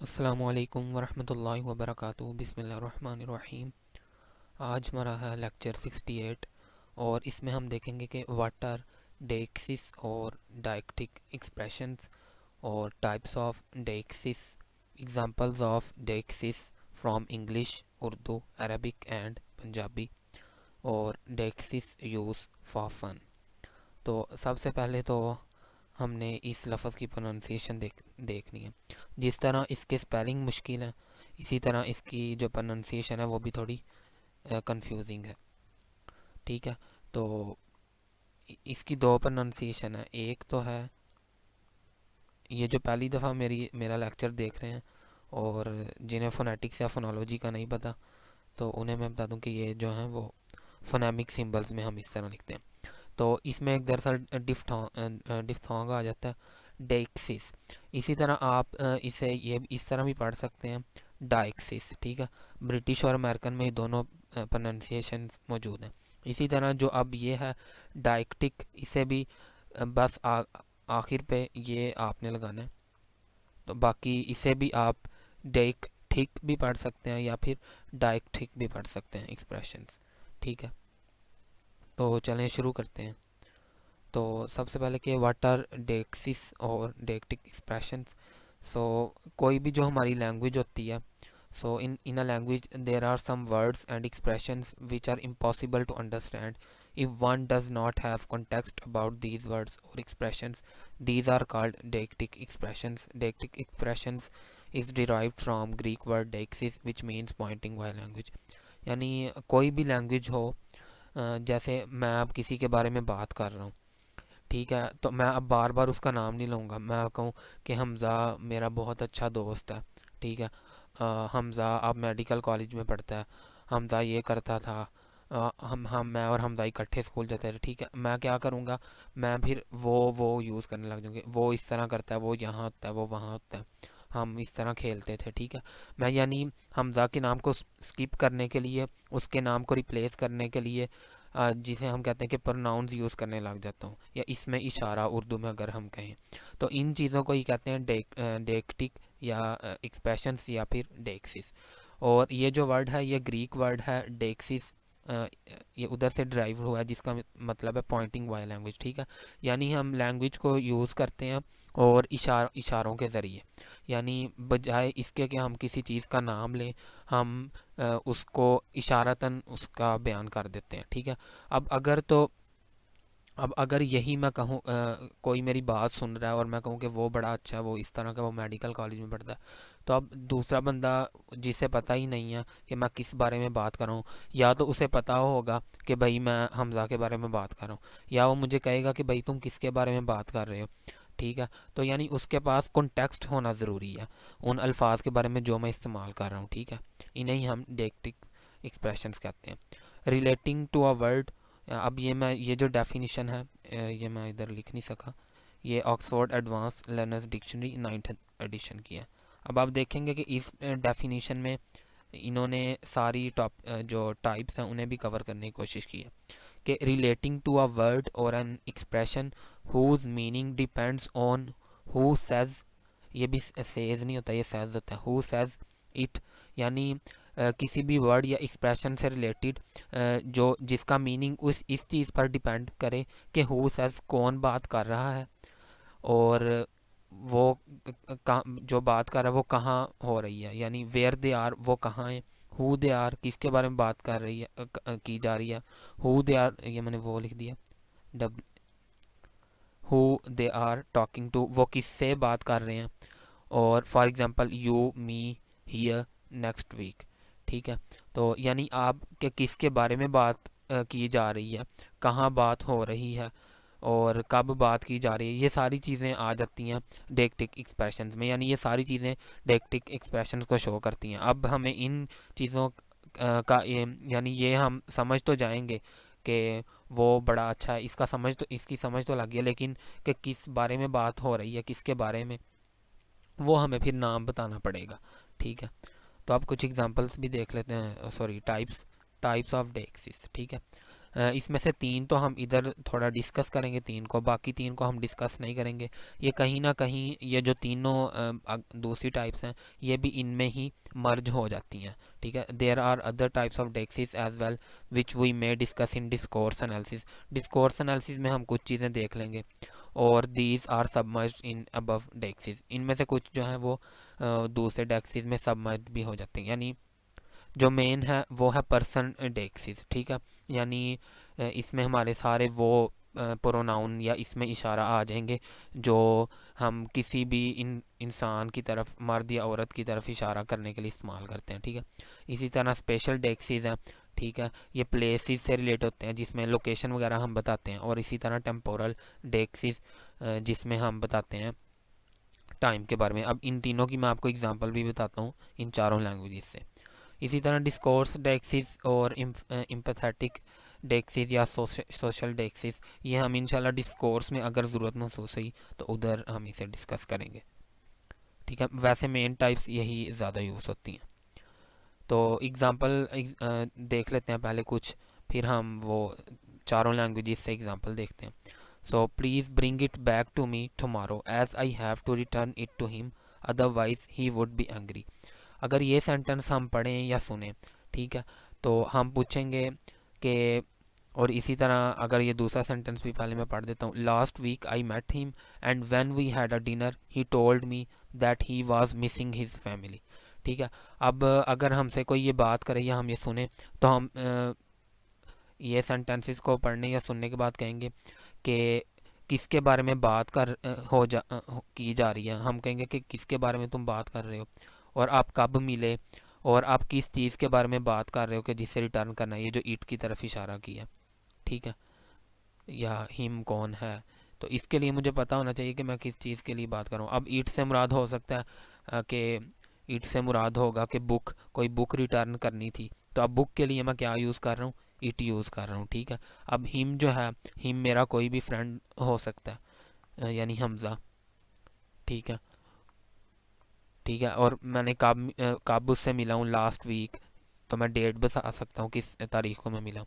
अस्सलामुअलैकुम वरहमतुल्लाहि वबरकातुहू। बिस्मिल्लाहिर्रहमानिर्रहीम। आज हमारा है लेक्चर 68 और इसमें हम देखेंगे कि व्हाट आर डेक्सिस और डायक्टिक एक्सप्रेशंस और types of deixis, examples of deixis from English, Urdu, Arabic and Punjabi, और डेक्सिस यूज़ फॉर फन। तो सबसे पहले तो हमने इस लफ्ज़ की प्रोनाउंसिएशन देखनी है। जिस तरह इसके स्पेलिंग मुश्किल है, इसी तरह इसकी जो प्रोनाउंसिएशन है वो भी थोड़ी कंफ्यूजिंग है। ठीक है, तो इसकी दो प्रोनाउंसिएशन है। एक तो है, ये जो पहली दफ़ा मेरा लेक्चर देख रहे हैं और जिन्हें फोनेटिक्स या फोनोलॉजी का नहीं पता, तो उन्हें मैं बता दूं कि ये जो हैं वो फोनेमिक सिंबल्स में हम इस तरह लिखते हैं। तो इसमें एक दरअसल डिफ्थोंग आ जाता है, डेक्सिस। इसी तरह आप इसे ये इस तरह भी पढ़ सकते हैं, डायक्सिस। ठीक है, ब्रिटिश और अमेरिकन में दोनों प्रोनाउंसिएशन मौजूद हैं। इसी तरह जो अब ये है डायक्टिक, इसे भी बस आखिर पे ये आपने लगाना है। तो बाकी इसे भी आप डेक्टिक भी पढ़ सकते हैं या फिर डायक्टिक भी पढ़ सकते हैं एक्सप्रेशंस। ठीक है, तो चलें शुरू करते हैं। तो सबसे पहले कि व्हाट आर डेक्सिस और डेक्टिक एक्सप्रेशंस। सो कोई भी जो हमारी लैंग्वेज होती है, so in a language there are some words and expressions which are impossible to understand if one does not have context about these words or expressions. These are called deictic expressions. Deictic expressions is derived from Greek word deixis which means pointing while language. यानी कोई भी language हो, जैसे मैं अब किसी के बारे में बात कर रहा हूँ, ठीक है, तो मैं अब बार बार उसका नाम नहीं लूँगा। मैं कहूँ कि हमज़ा मेरा बहुत अच्छा दोस्त है। ठीक है, हमज़ा अब मेडिकल कॉलेज में पढ़ता है, हमज़ा ये करता था, हम मैं और हमज़ा इकट्ठे स्कूल जाते थे। ठीक है, मैं क्या करूँगा, मैं फिर वो यूज़ करने लग जाऊँगी। वो इस तरह करता है, वो यहाँ होता है, वो वहाँ होता है, हम इस तरह खेलते थे। ठीक है, मैं यानी हमज़ा के नाम को स्किप करने के लिए, उसके नाम को रिप्लेस करने के लिए जिसे हम कहते हैं कि प्रोनाउंस यूज़ करने लग जाता हूँ, या इसमें इशारा उर्दू में अगर हम कहें, तो इन चीज़ों को ही कहते हैं डेक्टिक या एक्सप्रेशंस या फिर डेक्सिस। और ये जो वर्ड है ये ग्रीक वर्ड है डेक्सिस, ये उधर से ड्राइव हुआ है जिसका मतलब है पॉइंटिंग वाई लैंग्वेज। ठीक है, यानी हम लैंग्वेज को यूज़ करते हैं और इशारों के ज़रिए, यानी बजाय इसके कि हम किसी चीज़ का नाम लें, हम उसको इशारतन उसका बयान कर देते हैं। ठीक है, अब अगर यही मैं कहूँ, कोई मेरी बात सुन रहा है और मैं कहूँ कि वो बड़ा अच्छा है, वो इस तरह का, वो मेडिकल कॉलेज में पढ़ता है, तो अब दूसरा बंदा जिसे पता ही नहीं है कि मैं किस बारे में बात कर रहा हूँ, या तो उसे पता होगा कि भाई मैं हमज़ा के बारे में बात कर रहा हूँ, या वो मुझे कहेगा कि भाई तुम किसके बारे में बात कर रहे हो। ठीक है, तो यानी उसके पास कॉन्टेक्स्ट होना ज़रूरी है उन अल्फाज के बारे में जो मैं इस्तेमाल कर रहा हूँ। ठीक है, इन्हें ही हम डेक्टिक एक्सप्रेशंस कहते हैं। रिलेटिंग टू अ वर्ड, अब ये जो डेफिनेशन है, ये मैं इधर लिख नहीं सका, ये Oxford advance learners dictionary 9th edition की है। अब आप देखेंगे कि इस डेफिनेशन में इन्होंने सारी जो टाइप्स हैं उन्हें भी कवर करने की कोशिश की है कि रिलेटिंग टू अ वर्ड और an expression whose meaning depends on who says, ये भी सेज नहीं होता, ये सेज होता है, हु सेज इट, यानी किसी भी वर्ड या एक्सप्रेशन से रिलेटेड जो जिसका मीनिंग इस चीज़ पर डिपेंड करे कि हु सेज कौन बात कर रहा है, और वो जो बात कर रहा है वो कहाँ हो रही है, यानी वेयर दे आर वो कहाँ है, हु दे आर किसके बारे में बात कर रही है, की जा रही है, हु दे आर ये मैंने वो लिख दिया, W who they are talking to वो किससे बात कर रहे हैं, और for example you me here next week. ठीक है, तो यानी आप के किसके बारे में बात की जा रही है, कहाँ बात हो रही है, और कब बात की जा रही है, ये सारी चीज़ें आ जाती हैं डेक्टिक एक्सप्रेशंस में, यानी ये सारी चीज़ें डेक्टिक एक्सप्रेशंस को शो करती हैं। अब हमें इन चीज़ों का यानी ये हम समझ तो जाएंगे कि वो बड़ा अच्छा है, इसकी समझ तो लग गई, लेकिन कि किस बारे में बात हो रही है, किसके बारे में, वो हमें फिर नाम बताना पड़ेगा। ठीक है, तो आप कुछ एग्जांपल्स भी देख लेते हैं, सॉरी टाइप्स ऑफ डेक्सिस। ठीक है, इसमें से 3 तो हम इधर थोड़ा डिस्कस करेंगे, 3 को, बाकी 3 को हम डिस्कस नहीं करेंगे। ये कहीं ना कहीं ये जो तीनों दूसरी टाइप्स हैं ये भी इनमें ही मर्ज हो जाती हैं, ठीक है। There are other types of deixis as well which we may discuss in discourse analysis. Discourse analysis में हम कुछ चीज़ें देख लेंगे। और these are submerged in above deixis, इनमें से कुछ जो है वो दूसरे डेक्सिस में सबमर्ज भी हो जाते हैं। यानी जो मेन है वो है पर्सन डेक्सिस, ठीक है। यानी इसमें हमारे सारे वो प्रोनाउन या इसमें इशारा आ जाएंगे जो हम किसी भी इंसान की तरफ, मर्द या औरत की तरफ इशारा करने के लिए इस्तेमाल करते हैं, ठीक है। इसी तरह स्पेशल डेक्सिस हैं, ठीक है, ये प्लेसेस से रिलेट होते हैं जिसमें लोकेशन वगैरह हम बताते हैं। और इसी तरह टेम्पोरल डेक्सिस जिसमें हम बताते हैं टाइम के बारे में। अब इन तीनों की मैं आपको एग्जांपल भी बताता हूँ इन चारों लैंग्वेजेस से। इसी तरह डिस्कोर्स डेक्सिस और एम्पैथेटिक डेक्सिस या सोशल डेक्सिस, ये हम इंशाल्लाह डिस्कोर्स में अगर ज़रूरत महसूस हुई तो उधर हम इसे डिस्कस करेंगे, ठीक है। वैसे मेन टाइप्स यही ज़्यादा यूज़ होती हैं। तो एग्ज़ाम्पल देख लेते हैं पहले कुछ, फिर हम वो चारों लैंग्वेजेस से एग्ज़ाम्पल देखते हैं। So please bring it back to me tomorrow as I have to return it to him, otherwise he would be angry. अगर ये सेंटेंस हम पढ़ें या सुने, ठीक है, तो हम पूछेंगे कि, और इसी तरह अगर ये दूसरा सेंटेंस भी पहले मैं पढ़ देता हूँ। Last week I met him and when we had a dinner he told me that he was missing his family, ठीक है। अब अगर हमसे कोई ये बात करे या हम ये सुने तो हम ये सेंटेंसेस को पढ़ने या सुनने के बाद कहेंगे कि किसके बारे में बात की जा रही है। हम कहेंगे कि किसके बारे में तुम बात कर रहे हो, और आप कब मिले, और आप किस चीज़ के बारे में बात कर रहे हो कि जिससे रिटर्न करना है, ये जो ईट की तरफ इशारा किया, ठीक है, या हिम कौन है। तो इसके लिए मुझे पता होना चाहिए कि मैं किस चीज़ के लिए बात कर रहा हूँ। अब ईट से मुराद हो सकता है कि ईट से मुराद होगा कि बुक, कोई बुक रिटर्न करनी थी, तो अब बुक के लिए मैं क्या यूज़ कर रहा हूँ, इट यूज़ कर रहा हूँ, ठीक है। अब हिम जो है, हिम मेरा कोई भी फ्रेंड हो सकता है, यानी हमज़ा, ठीक है, ठीक है। और मैंने कब उससे मिला हूँ, लास्ट वीक, तो मैं डेट बता सकता हूँ किस तारीख को मैं मिला।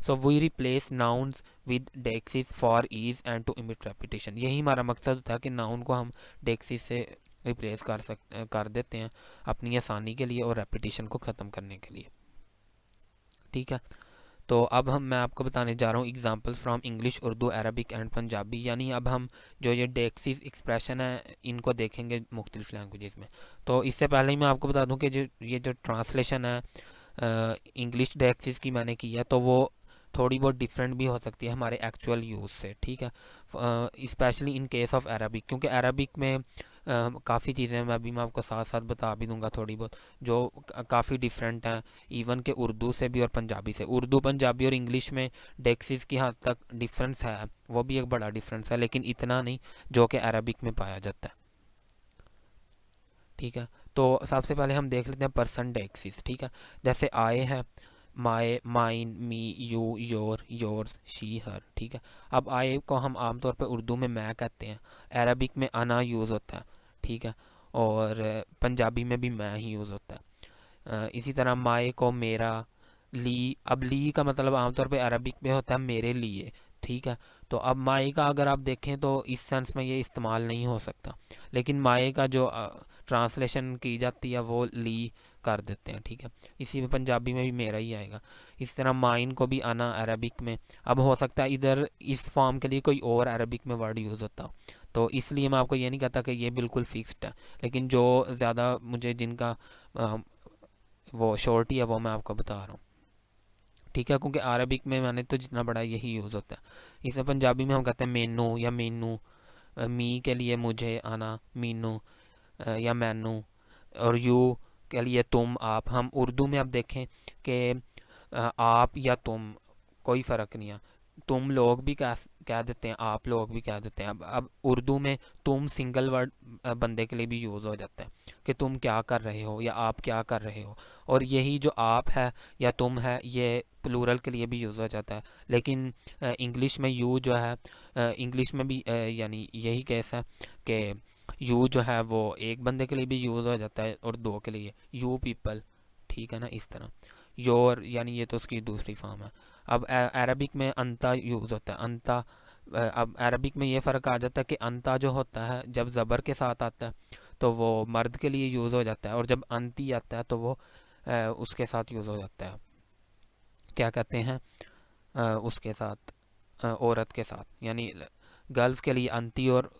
So we replace nouns with deixis for ease and to emit repetition. यही हमारा मकसद होता है कि नाउन को हम डेक्सिस से रिप्लेस कर देते हैं अपनी आसानी के लिए और रेपिटेशन को ख़त्म करने के लिए, ठीक है। तो अब मैं आपको बताने जा रहा हूँ examples from English, Urdu, Arabic and Punjabi. यानी अब हम जो ये डेक्सिस एक्सप्रेशन है इनको देखेंगे मुख्तलिफ लैंग्वेजेस में। तो इससे पहले ही मैं आपको बता दूं कि ये जो ट्रांसलेशन है इंग्लिश डेक्सिस की मैंने की है, तो वो थोड़ी बहुत डिफरेंट भी हो सकती है हमारे एक्चुअल यूज़ से, ठीक है। Specially in case of Arabic, क्योंकि अरबिक में काफ़ी चीज़ें मैं आपको साथ साथ बता भी दूंगा थोड़ी बहुत, जो काफ़ी डिफरेंट हैं इवन के उर्दू से भी और पंजाबी से। उर्दू, पंजाबी और इंग्लिश में डेक्सिस की हद तक डिफरेंस है, वो भी एक बड़ा डिफरेंस है, लेकिन इतना नहीं जो कि अरबिक में पाया जाता है, ठीक है। तो सबसे पहले हम देख लेते हैं पर्सन डेक्सिस, ठीक है। जैसे I he, my, mine, me, you, your, yours, she, her, ठीक है। अब आए को हम आमतौर पर उर्दू में मैं कहते हैं, अरबिक में अना यूज़ होता है, ठीक है, और पंजाबी में भी मैं ही यूज़ होता है। इसी तरह माए को मेरा, ली, अब ली का मतलब आमतौर पे अरबिक में होता है मेरे लिए, ठीक है। तो अब माए का अगर आप देखें तो इस सेंस में ये इस्तेमाल नहीं हो सकता, लेकिन माए का जो ट्रांसलेशन की जाती है वो ली कर देते हैं, ठीक है। इसी में पंजाबी में भी मेरा ही आएगा। इस तरह माइन को भी आना अरबिक में, अब हो सकता है इधर इस फॉर्म के लिए कोई और अरबिक में वर्ड यूज़ होता हो, तो इसलिए मैं आपको ये नहीं कहता कि ये बिल्कुल फिक्स्ड है, लेकिन जो ज़्यादा मुझे जिनका वो शॉर्टी है वो मैं आपको बता रहा हूँ, ठीक है। क्योंकि अरबिक में मैंने तो जितना बड़ा यही यूज़ होता है। इसे पंजाबी में हम कहते हैं मेनू या मीनू, मी के लिए मुझे, आना, मीनू या मैनू, और यू के लिए तुम, आप। हम उर्दू में अब देखें कि आप या तुम कोई फ़र्क नहीं है, तुम लोग भी कह देते हैं, आप लोग भी कह देते हैं। अब उर्दू में तुम सिंगल वर्ड बंदे के लिए भी यूज़ हो जाता है कि तुम क्या कर रहे हो या आप क्या कर रहे हो, और यही जो आप है या तुम है ये प्लूरल के लिए भी यूज़ हो जाता है। लेकिन इंग्लिश में यू जो है, इंग्लिश में भी यानी यही केस है कि यू जो है वो एक बंदे के लिए भी यूज़ हो जाता है और दो के लिए, यू पीपल, ठीक है ना, इस तरह। योर, यानी ये तो उसकी दूसरी फॉर्म है। अब अरबिक में अंता यूज़ होता है, अंता। अब अरबिक में ये फ़र्क आ जाता है कि अंता जो होता है जब ज़बर के साथ आता है तो वो मर्द के लिए यूज़ हो जाता है, और जब अंती आता है तो वो उसके साथ यूज़ हो जाता है, क्या कहते हैं, उसके साथ, औरत के साथ, यानी गर्ल्स के लिए अंती और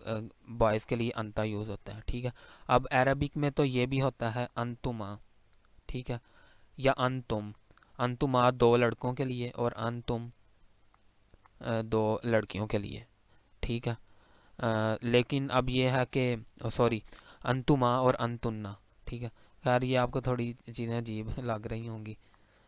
बॉयज़ के लिए अंता यूज़ होता है, ठीक है। अब अरबिक में तो ये भी होता है अंतुमा, ठीक है, या अंतुम। अंतुमा दो लड़कों के लिए और अंतुम दो लड़कियों के लिए, ठीक है। लेकिन अब ये है कि सॉरी, अंतुमा और अंतुन्ना, ठीक है। यार ये आपको थोड़ी चीज़ें अजीब लग रही होंगी,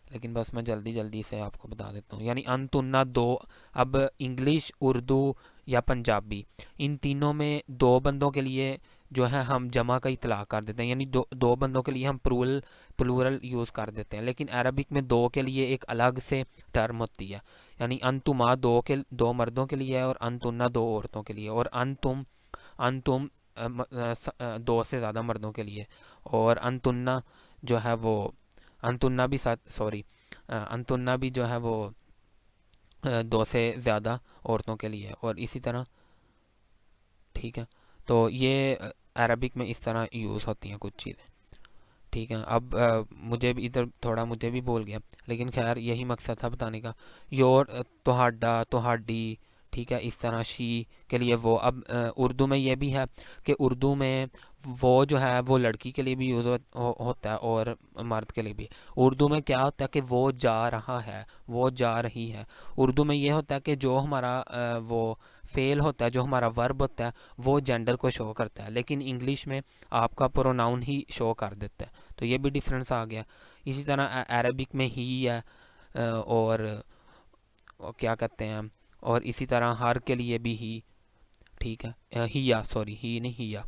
लेकिन बस मैं जल्दी जल्दी से आपको बता देता हूँ। यानी अनतुन्ना दो, अब इंग्लिश, उर्दू या पंजाबी, इन तीनों में दो बंदों के लिए जो है हम जमा का इतलाक कर देते हैं, यानी दो बंदों के लिए हम प्लूरल यूज़ कर देते हैं। लेकिन अरबिक में दो के लिए एक अलग से टर्म होती है, यानी अनतुमा दो मर्दों के लिए है और अनतुन्ना दो औरतों के लिए, और अनतुम दो से ज़्यादा मर्दों के लिए, और अनतुन्ना जो है वो, अंतुन्ना भी साथ, सॉरी, अंतुन्ना भी जो है वो दो से ज़्यादा औरतों के लिए, और इसी तरह, ठीक है। तो ये अरबिक में इस तरह यूज़ होती हैं कुछ चीज़ें, ठीक है। अब मुझे भी इधर थोड़ा मुझे भी बोल गया, लेकिन खैर यही मकसद था बताने का। योर, तोहाडा, तोहाडी, ठीक है, इस तरह शी के लिए वो। अब उर्दू में ये भी है कि उर्दू में वो जो है वो लड़की के लिए भी यूज़ होता है और मर्द के लिए भी। उर्दू में क्या होता है कि वो जा रहा है, वो जा रही है। उर्दू में ये होता है कि जो हमारा वो फेल होता है, जो हमारा वर्ब होता है, वो जेंडर को शो करता है, लेकिन इंग्लिश में आपका प्रोनाउन ही शो कर देता है। तो ये भी डिफरेंस आ गया। इसी तरह अरबिक में ही है, और क्या कहते हैं, और इसी तरह हर के लिए भी ही, ठीक है, हिया, सॉरी, ही नहीं, हिया,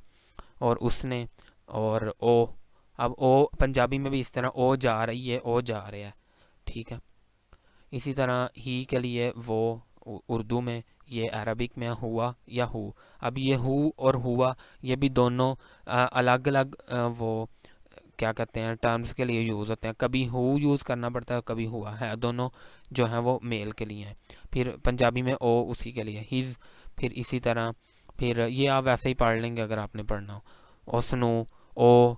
और उसने, और ओ। अब ओ पंजाबी में भी इस तरह, ओ जा रही है, ओ जा रहा है, ठीक है। इसी तरह ही के लिए वो उर्दू में, ये अरबिक में हुआ या हु। अब ये हु और हुआ, ये भी दोनों अलग अलग वो क्या कहते हैं टर्म्स के लिए यूज़ होते हैं। कभी हु यूज़ करना पड़ता है, कभी हुआ है, दोनों जो हैं वो मेल के लिए हैं। फिर पंजाबी में ओ उसी के लिए, हिज। फिर इसी तरह, फिर ये आप वैसे ही पढ़ लेंगे अगर आपने पढ़ना हो। ओसनु, ओ,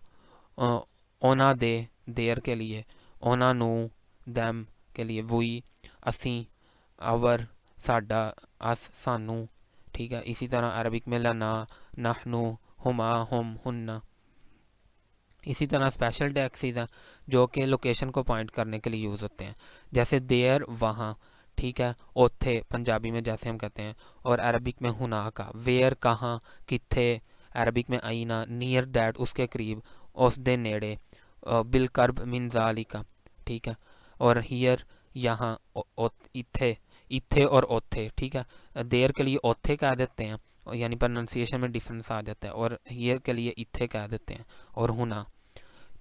अ, ओना दे, देयर के लिए। ओना नू, दैम के लिए। वही, असी, आवर, साडा, अस, सानू, ठीक है। इसी तरह अरबिक में लना, नहनु, हुमा, हुम, हुन्ना। इसी तरह स्पेशल टैक्सीज हैं जो कि लोकेशन को पॉइंट करने के लिए यूज़ होते हैं, जैसे देयर, वहाँ, ठीक है। ओथे पंजाबी में जैसे हम कहते हैं, और अरबिक में हुना का। वेयर, कहाँ, किथे, अरबिक में आईना। नियर डैट, उसके करीब, उस दे नेड़े। बिलकर्ब मिन ज़ालिका, ठीक है। और हियर, यहाँ, इथे, इथे और ओथे, ठीक है। देयर के लिए ओथे कह देते हैं, यानी प्रोनाउंसिएशन में डिफरेंस आ जाता है, और हियर के लिए इथे कह देते हैं, और हुना।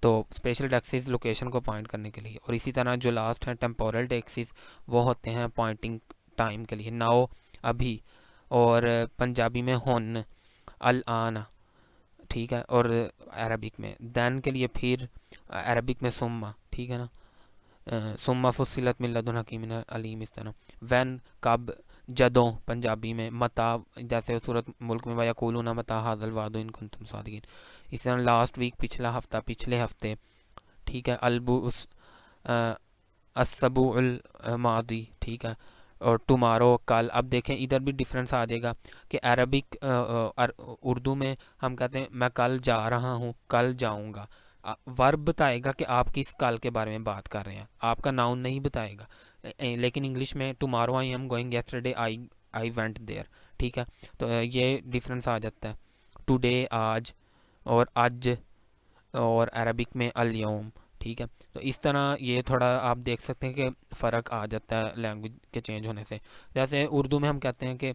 तो स्पेशल टैक्सीज लोकेशन को पॉइंट करने के लिए। और इसी तरह जो लास्ट है टेम्पोरल टैक्सीज, वो होते हैं पॉइंटिंग टाइम के लिए, नाओ, अभी। और पंजाबी में हुन, अल आन, ठीक है। और अरबिक में दैन के लिए फिर, अरबिक में सुम्मा, ठीक है ना, सुम्मा फुस्सिलत मिन लदुन हकीमिन अलीम, इस तरह। वैन, कब, जदों पंजाबी में। मता, जैसे सूरत मुल्क में वयकूलूना मता हाज़ल वादु इन कुंतुम सादिकीन। इस तरह लास्ट वीक, पिछला हफ्ता, पिछले हफ्ते, ठीक है। अलबुस, असबुल मादी, ठीक है। और टुमारो, कल। अब देखें इधर भी डिफरेंस आ जाएगा कि अरबिक, उर्दू में हम कहते हैं मैं कल जा रहा हूँ, कल जाऊँगा। वर्ब बताएगा कि आप किस कल के बारे में बात कर रहे हैं, आपका नाउन नहीं बताएगा। लेकिन इंग्लिश में tomorrow I am going, yesterday I went there, ठीक है। तो ये डिफरेंस आ जाता है। टुडे, आज, और आज, और अरबिक में अल यौम, ठीक है। तो इस तरह ये थोड़ा आप देख सकते हैं कि फ़र्क आ जाता है लैंग्वेज के चेंज होने से। जैसे उर्दू में हम कहते हैं कि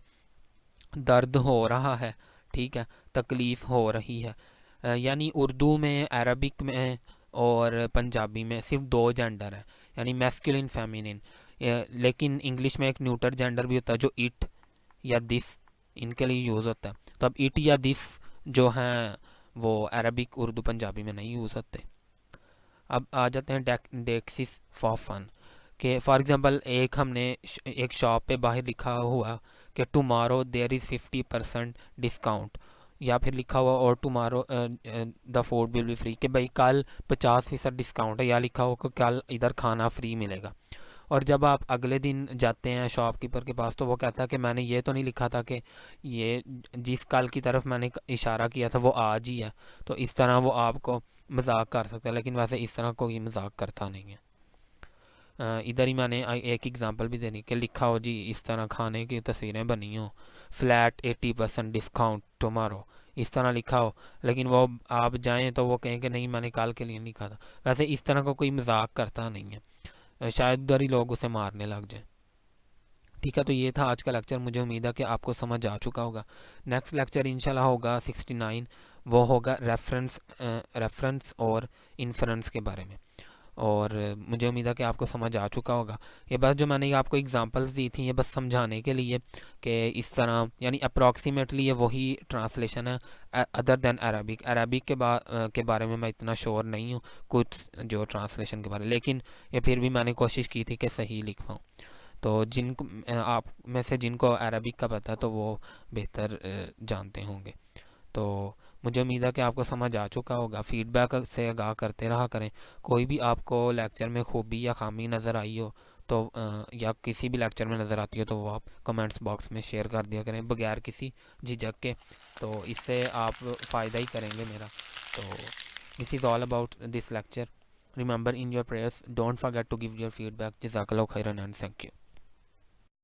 दर्द हो रहा है, ठीक है, तकलीफ़ हो रही है। यानी उर्दू में, अरबिक में और पंजाबी में सिर्फ दो जेंडर है, यानी मैस्कुलिन, फेमिनिन। लेकिन इंग्लिश में एक न्यूटर जेंडर भी होता है जो इट या दिस, इनके लिए यूज़ होता है। तो अब इट या दिस जो हैं वो अरबिक, उर्दू, पंजाबी में नहीं यूज़ होते। अब आ जाते हैं डेक्सिस फॉर फन कि फॉर एग्जांपल एक शॉप पे बाहर लिखा हुआ कि टुमारो देयर इज़ 50% डिस्काउंट, या फिर लिखा हुआ और tomorrow the food will be free, कि भाई कल 50% डिस्काउंट है, या लिखा हुआ कि कल इधर खाना फ्री मिलेगा। और जब आप अगले दिन जाते हैं शॉपकीपर के पास तो वो कहता है कि मैंने ये तो नहीं लिखा था कि ये जिस कल की तरफ मैंने इशारा किया था वो आज ही है। तो इस तरह वो आपको मजाक कर सकता है, लेकिन वैसे इस तरह कोई मजाक करता नहीं है। इधर ही मैंने एक एग्जांपल भी देनी कि लिखा हो जी इस तरह खाने की तस्वीरें बनी हो, फ्लैट 80% डिस्काउंट टुमारो, इस तरह लिखा हो, लेकिन वो आप जाएं तो वो कहें कि नहीं मैंने कल के लिए लिखा था। वैसे इस तरह का कोई मजाक करता नहीं है, शायद उधर ही लोग उसे मारने लग जाए। ठीक है, तो ये था आज का लेक्चर। मुझे उम्मीद है कि आपको समझ आ चुका होगा। नेक्स्ट लेक्चर इंशाल्लाह होगा 69, वो होगा रेफरेंस और इन्फ्रेंस के बारे में। और मुझे उम्मीद है कि आपको समझ आ चुका होगा। ये बस जो मैंने आपको एग्जांपल्स दी थी ये बस समझाने के लिए कि इस तरह यानी अप्रॉक्सीमेटली ये वही ट्रांसलेशन है अदर देन अरबिक। अरबिक के बारे में मैं इतना श्योर नहीं हूँ कुछ जो ट्रांसलेशन के बारे में, लेकिन ये फिर भी मैंने कोशिश की थी कि सही लिख पाऊँ। तो आप में से जिनको अरबिक का पता है तो वो बेहतर जानते होंगे। तो मुझे उम्मीद है कि आपको समझ आ चुका होगा। फीडबैक से आगाह करते रहा करें। कोई भी आपको लेक्चर में खूबी या खामी नज़र आई हो तो या किसी भी लेक्चर में नज़र आती हो तो वो आप कमेंट्स बॉक्स में शेयर कर दिया करें बगैर किसी झिझक के। तो इससे आप फ़ायदा ही करेंगे मेरा। तो this is all about this lecture. Remember in your prayers don't forget to give your feedback. जज़ाकल्लाहु खैरन एंड थैंक यू।